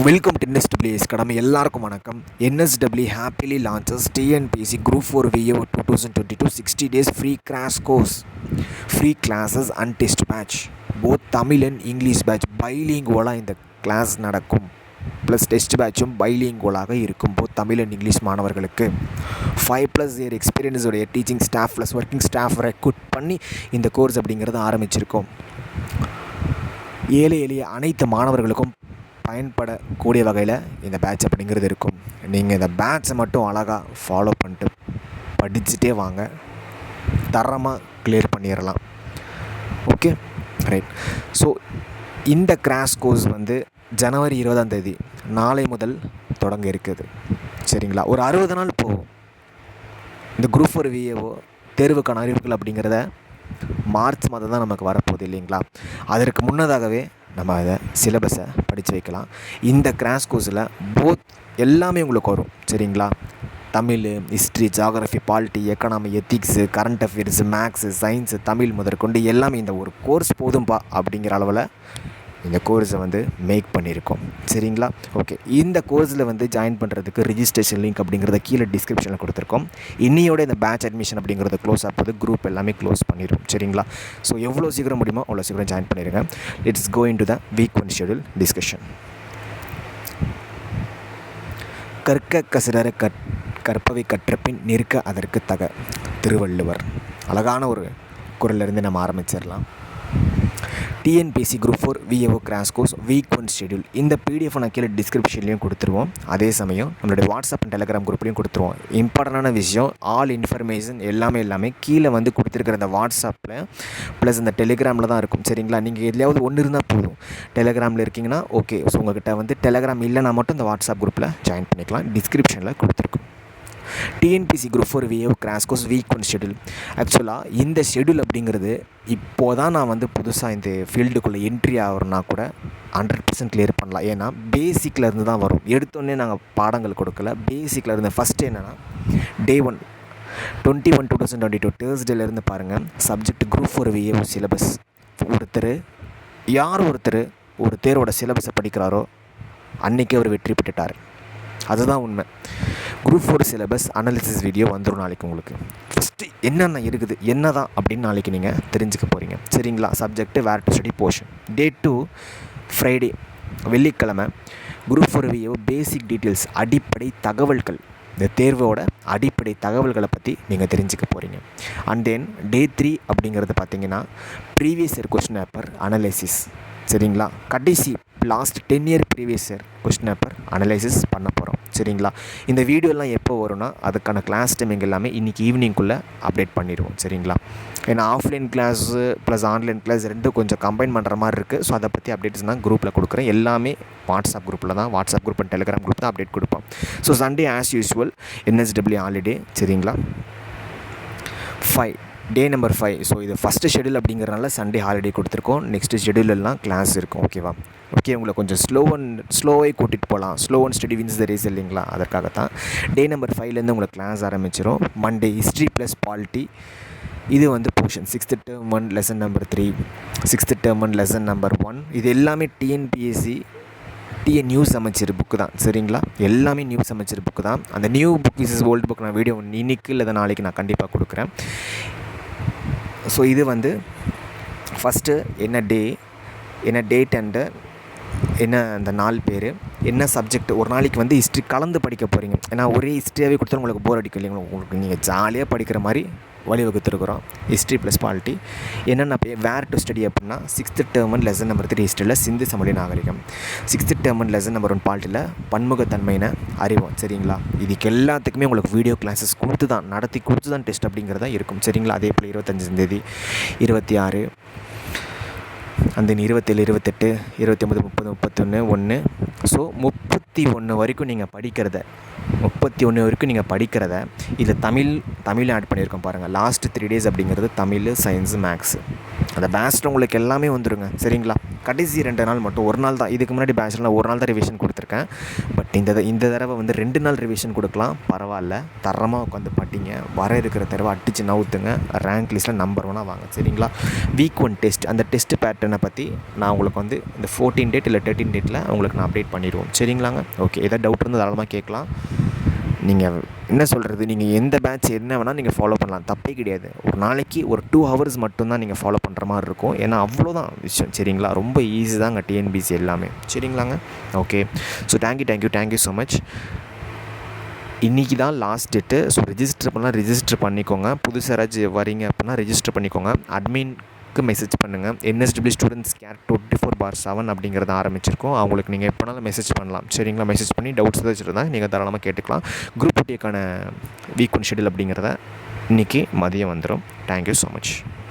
Welcome to NSWE Academy. எல்லாருக்கும் வணக்கம். NSWE happily launches Tnpsc Group 4 VAO 2022 60 days free crash course, free classes and test batch. Both Tamil and English batch bilingual இந்த class நடக்கும். Plus test பேட்சும் பைலிங்குவலாக இருக்கும் போது Tamil and English மாணவர்களுக்கு 5+ year எக்ஸ்பீரியன்ஸுடைய teaching staff plus working staff recruit பண்ணி இந்த கோர்ஸ் அப்படிங்கிறத ஆரம்பிச்சிருக்கோம். ஏழை எளிய அனைத்து மாணவர்களுக்கும் பயன்படக்கூடிய வகையில் இந்த பேட்ச் அப்படிங்கிறது இருக்கும். நீங்கள் இந்த பேட்சை மட்டும் அழகாக ஃபாலோ பண்ணிட்டு படிச்சுட்டே வாங்க, தரமாக கிளியர் பண்ணிடலாம். Okay, right. ஸோ இந்த கிராஷ் கோர்ஸ் ஜனவரி 20 நாளை முதல் தொடங்க இருக்குது. சரிங்களா, ஒரு 60 நாள் போகும். இந்த குரூப் 4 VAO தேர்வுக்கான அறிவிப்புகள் அப்படிங்கிறத மார்ச் மாதம் தான் நமக்கு வரப்போகுது இல்லைங்களா. அதற்கு முன்னதாகவே நம்ம அதை சிலபஸை படித்து வைக்கலாம். இந்த கிராஷ் கோர்ஸில் எல்லாமே உங்களுக்கு வரும். சரிங்களா, Tamil, history, geography, polity, economy, ethics, current affairs, maths, science, Tamil முதற்கொண்டு எல்லாமே இந்த ஒரு கோர்ஸ் போதும்பா அப்படிங்கிற அளவில் இந்த கோர்ஸை மேக் பண்ணியிருக்கோம். சரிங்களா, ஓகே. இந்த கோர்ஸில் ஜாயின் பண்ணுறதுக்கு ரிஜிஸ்ட்ரேஷன் லிங்க் அப்படிங்கிறத கீழே டிஸ்கிரிப்ஷனில் கொடுத்துருக்கோம். இன்னையோட இந்த பேட்ச் அட்மிஷன் அப்படிங்கிறத க்ளோஸ் ஆகுது, குரூப் எல்லாமே க்ளோஸ் பண்ணிடும். சரிங்களா, ஸோ எவ்வளோ சீக்கிரம் முடியுமோ அவ்வளோ சீக்கிரம் ஜாயின் பண்ணிடுங்க. It's going to the week 1 schedule discussion. கற்க கசிடர கற்பவை கற்றப்பின் நிற்க அதற்கு தக, திருவள்ளுவர். அழகான ஒரு குரலிருந்து நம்ம ஆரம்பிச்சிடலாம். TNPSC group 4 VAO crash course week 1 schedule. இந்த பிடிஎஃப் நான் கீழே டிஸ்கிரிப்ஷன்லேயும் கொடுத்துருவோம். அதே சமயம் நம்மளுடைய வாட்ஸ்அப் அண்ட் டெலிகிராம் குரூப்லேயும் கொடுத்துருவோம். இம்பார்ட்டண்டான விஷயம், ஆல் இன்ஃபர்மேஷன் எல்லாமே கீழே கொடுத்துருக்கிற அந்த வாட்ஸ்அப்பில் ப்ளஸ் இந்த டெலிகிராமில் தான் இருக்கும். சரிங்களா, நீங்கள் எதுலையாவது ஒன்று இருந்தால் போதும். டெலிகிராமில் இருக்கீங்கன்னா ஓகே. ஸோ உங்கள்கிட்ட டெலிகிராம் இல்லைனா மட்டும் இந்த வாட்ஸ்அப் குரூப்பில் ஜாயின் பண்ணிக்கலாம். டிஸ்கிரிப்ஷனில் கொடுத்துருக்கோம். TNPSC group 4 VAO crash course week 1 schedule. ஆக்சுவலாக இந்த ஷெடியூல் அப்படிங்கிறது இப்போது தான் நான் புதுசாக இந்த ஃபீல்டுக்குள்ளே என்ட்ரி ஆகிறோன்னா கூட 100% கிளியர் பண்ணலாம். ஏன்னா பேசிக்கில் இருந்து தான் வரும். எடுத்தோடனே நாங்கள் பாடங்கள் கொடுக்கல, பேசிக்கில் இருந்து. ஃபஸ்ட்டு என்னென்னா Day 1 21/2022 தேர்ஸ்டேலேருந்து பாருங்கள். Subject group 4 VAO syllabus. ஒருத்தர் ஒரு தேர்வோட சிலபஸை படிக்கிறாரோ அன்றைக்கி அவர் வெற்றி பெற்றுட்டார். அதுதான் உண்மை. குரூப் 4 சிலபஸ் அனாலிசிஸ் வீடியோ வந்துடும் நாளைக்கு. உங்களுக்கு ஃபஸ்ட்டு என்னென்ன இருக்குது, என்ன தான் அப்படின்னு நாளைக்கு நீங்கள் தெரிஞ்சுக்க போகிறீங்க. சரிங்களா, subject where to study portion. Day 2 Friday, வெள்ளிக்கிழமை, குரூப் 4 VAO பேசிக் டீட்டெயில்ஸ், அடிப்படை தகவல்கள், இந்த தேர்வோட அடிப்படை தகவல்களை பற்றி நீங்கள் தெரிஞ்சுக்க போகிறீங்க. அண்ட் தென் Day 3 அப்படிங்கிறது பார்த்திங்கன்னா previous year question paper analysis. சரிங்களா, கடைசி last 10 year previous year question paper analysis பண்ண போகிறோம். சரிங்களா, இந்த வீடியோலாம் எப்போ வரும்னா அதுக்கான கிளாஸ் டைமிங் எல்லாமே இன்றைக்கி ஈவினிங்குள்ளே அப்டேட் பண்ணிடுவோம். சரிங்களா, ஏன்னா offline class plus online class ரெண்டும் கொஞ்சம் கம்பைன் பண்ணுற மாதிரி இருக்குது. ஸோ அதை பற்றி அப்டேட்ஸ் தான் குரூப்பில் கொடுக்குறேன். எல்லாமே வாட்ஸ்அப் குரூப்பில் தான், WhatsApp group and Telegram group தான் அப்டேட் கொடுப்போம். So Sunday as usual NSWE holiday. சரிங்களா, Day number 5. ஸோ இது ஃபஸ்ட்டு ஷெடியூல் அப்படிங்கிறனால சண்டே ஹாலிடே கொடுத்துருக்கோம். நெக்ஸ்ட்டு ஷெடியூலெல்லாம் கிளாஸ் இருக்கும். ஓகேவா, ஓகே. உங்களை கொஞ்சம் ஸ்லோவே கூட்டிகிட்டு போகலாம். Slow and study wins the race இல்லைங்களா, அதற்காகத்தான். Day number 5லேருந்து உங்களுக்கு கிளாஸ் ஆரம்பிச்சிடும். Monday history plus polity. இது portion 6th term 1 lesson number 3, 6th term 1 lesson number 1. இது எல்லாமே டிஎன்பிஎஸ்சி நியூஸ் அமைச்சர் புக்கு தான். சரிங்களா, எல்லாமே நியூஸ் அமைச்சர் புக்கு தான். அந்த new book is old book நான் வீடியோ இன்னைக்கு இல்லை நாளைக்கு நான் கண்டிப்பாக கொடுக்குறேன். ஸோ இது ஃபஸ்ட்டு என்ன டே, என்ன டேட் அண்டு என்ன அந்த நாள் பேர், என்ன சப்ஜெக்ட். ஒரு நாளைக்கு ஹிஸ்ட்ரி கலந்து படிக்க போகிறீங்க. ஏன்னா ஒரே ஹிஸ்ட்ரியாகவே கொடுத்தா உங்களுக்கு போர் அடிக்கும் இல்லைங்களா. உங்களுக்கு நீங்கள் ஜாலியாக படிக்கிற மாதிரி வழிவகுத்துருக்குறோம். History plus polity. என்னென்ன வேர் டு ஸ்டடி அப்படின்னா 6th term 1 lesson number 3 ஹிஸ்ட்ரியில் சிந்து சமவெளி நாகரிகம், 6th term 1 lesson number 1 பாலிட்டியில் பன்முகத்தன்மையின அறிவோம். சரிங்களா, இதுக்கு எல்லாத்துக்குமே உங்களுக்கு வீடியோ கிளாஸஸ் நடத்தி கொடுத்து தான் டெஸ்ட் அப்படிங்கிறதா இருக்கும். சரிங்களா, அதே போல் 25 26 அந்த 27 28 29 30 31 1. ஸோ 31 வரைக்கும் நீங்கள் படிக்கிறத இதில் தமிழ் ஆட் பண்ணியிருக்கோம் பாருங்கள். லாஸ்ட் 3 days அப்படிங்கிறது தமிழ், சயின்ஸு, மேக்ஸு. அந்த பேஸ்ட்டில் உங்களுக்கு எல்லாமே வந்துடுங்க. சரிங்களா, கடைசி 2 நாள் மட்டும், ஒரு நாள் தான். இதுக்கு முன்னாடி பேட்சில் நான் ஒரு நாள் தான் ரிவிஷன் கொடுத்துருக்கேன். பட் இந்த தடவை வந்து 2 நாள் ரிவிஷன் கொடுக்கலாம். பரவாயில்ல, தரமாக உட்காந்து படிங்க. வர இருக்கிற தடவை அடித்து நவுத்துங்க. ரேங்க் லிஸ்ட்டில் நம்பர் 1 வாங்க. சரிங்களா? வீக் 1 டெஸ்ட், அந்த டெஸ்ட் பேட்டர்னை பற்றி நான் உங்களுக்கு வந்து இந்த 14 டேட் இல்லை 13 டேட்டில் உங்களுக்கு நான் அப்டேட் பண்ணிடுவோம். சரிங்களாங்க? ஓகே, எதாவது டவுட் இருந்தால் தாராளமாக கேட்கலாம். நீங்கள் என்ன சொல்கிறது, நீங்கள் எந்த பேட்ச் என்ன வேணால் நீங்கள் ஃபாலோ பண்ணலாம், தப்பே கிடையாது. ஒரு நாளைக்கு ஒரு 2 ஹவர்ஸ் மட்டும்தான் நீங்கள் ஃபாலோ பண்ணுற மாதிரி இருக்கும். ஏன்னா அவ்வளோதான் விஷயம். சரிங்களா? ரொம்ப ஈஸி தாங்க டிஎன்பிசி எல்லாமே. சரிங்களாங்க? Okay. So thank you so much. இன்றைக்கி தான் லாஸ்ட் டேட்டு. ஸோ ரிஜிஸ்டர் பண்ணிக்கோங்க. புதுசாக யாராச்சும் வரீங்க அப்படின்னா ரிஜிஸ்டர் பண்ணிக்கோங்க. அட்மின்க்கு மெசேஜ் பண்ணுங்கள். NSWE ஸ்டூடெண்ட்ஸ் கேர் 24/7 அப்படிங்கிறத ஆரம்பிச்சிருக்கோம். அவங்களுக்கு நீங்கள் எப்போனாலும் மெசேஜ் பண்ணலாம். சரிங்களா? மெசேஜ் பண்ணி டவுட்ஸ் ஏதாச்சும் இருந்தால் நீங்கள் தாராளமாக கேட்டுக்கலாம். குரூப் டேக்கான வீக் 1 ஷெடியூல் அப்படிங்கிறத இன்றைக்கி மதியம் வந்துடும். Thank you so much.